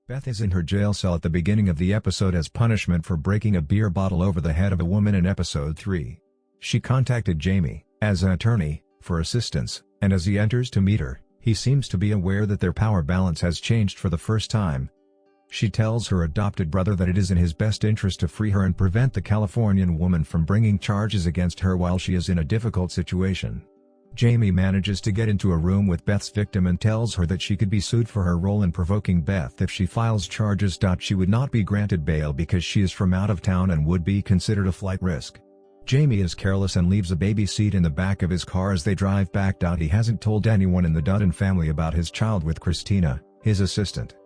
Beth is in her jail cell at the beginning of the episode as punishment for breaking a beer bottle over the head of a woman in episode 3. She contacted Jamie, as an attorney, for assistance, and as he enters to meet her, he seems to be aware that their power balance has changed for the first time. She tells her adopted brother that it is in his best interest to free her and prevent the Californian woman from bringing charges against her while she is in a difficult situation. Jamie manages to get into a room with Beth's victim and tells her that she could be sued for her role in provoking Beth if she files charges. She would not be granted bail because she is from out of town and would be considered a flight risk. Jamie is careless and leaves a baby seat in the back of his car as they drive back. He hasn't told anyone in the Dutton family about his child with Christina, his assistant.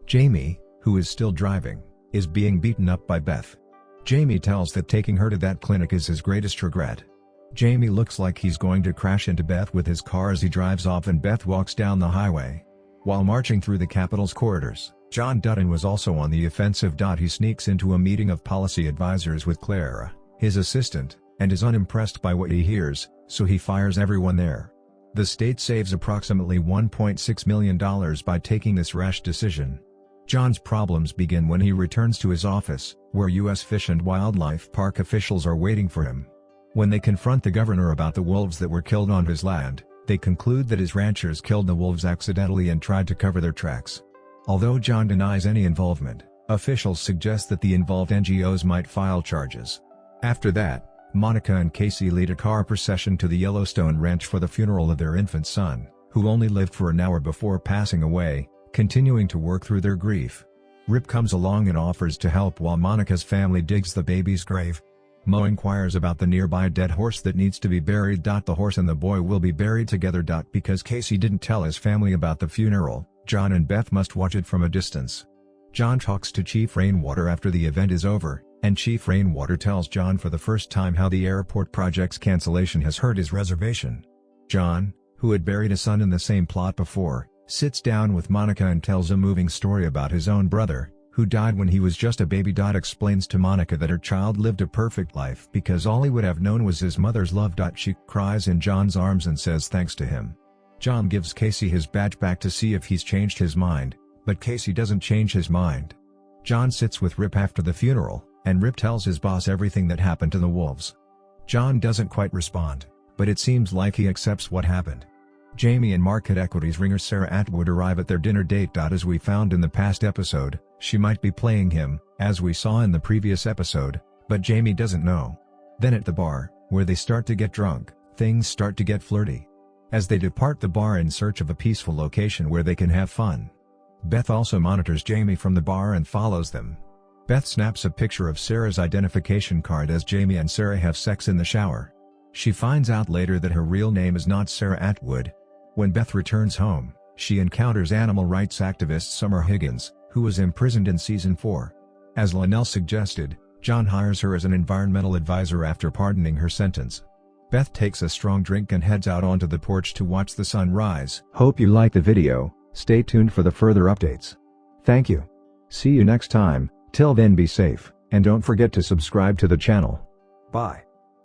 Jamie, who is still driving, is being beaten up by Beth. Jamie tells that taking her to that clinic is his greatest regret. Jamie looks like he's going to crash into Beth with his car as he drives off and Beth walks down the highway. While marching through the Capitol's corridors, John Dutton was also on the offensive. He sneaks into a meeting of policy advisors with Clara, his assistant, and is unimpressed by what he hears, so he fires everyone there. The state saves approximately $1.6 million by taking this rash decision. John's problems begin when he returns to his office, where U.S. Fish and Wildlife Park officials are waiting for him. When they confront the governor about the wolves that were killed on his land, they conclude that his ranchers killed the wolves accidentally and tried to cover their tracks. Although John denies any involvement, officials suggest that the involved NGOs might file charges. After that, Monica and Casey lead a car procession to the Yellowstone ranch for the funeral of their infant son, who only lived for an hour before passing away, continuing to work through their grief. Rip comes along and offers to help while Monica's family digs the baby's grave. Mo inquires about the nearby dead horse that needs to be buried. The horse and the boy will be buried together. Because Casey didn't tell his family about the funeral, John and Beth must watch it from a distance. John talks to Chief Rainwater after the event is over, and Chief Rainwater tells John for the first time how the airport project's cancellation has hurt his reservation. John, who had buried a son in the same plot before, sits down with Monica and tells a moving story about his own brother, who died when he was just a baby. Explains to Monica that her child lived a perfect life because all he would have known was his mother's love. She cries in John's arms and says thanks to him. John gives Casey his badge back to see if he's changed his mind, but Casey doesn't change his mind. John sits with Rip after the funeral, and Rip tells his boss everything that happened to the wolves. John doesn't quite respond, but it seems like he accepts what happened. Jamie and market equities ringer Sarah Atwood arrive at their dinner date. As we found in the past episode, she might be playing him, as we saw in the previous episode, but Jamie doesn't know. Then at the bar, where they start to get drunk, things start to get flirty. As they depart the bar in search of a peaceful location where they can have fun, Beth also monitors Jamie from the bar and follows them. Beth snaps a picture of Sarah's identification card as Jamie and Sarah have sex in the shower. She finds out later that her real name is not Sarah Atwood. When Beth returns home, she encounters animal rights activist Summer Higgins, who was imprisoned in Season 4. As Linnell suggested, John hires her as an environmental advisor after pardoning her sentence. Beth takes a strong drink and heads out onto the porch to watch the sun rise. Hope you liked the video. Stay tuned for the further updates. Thank you. See you next time. Till then, be safe, and don't forget to subscribe to the channel. Bye.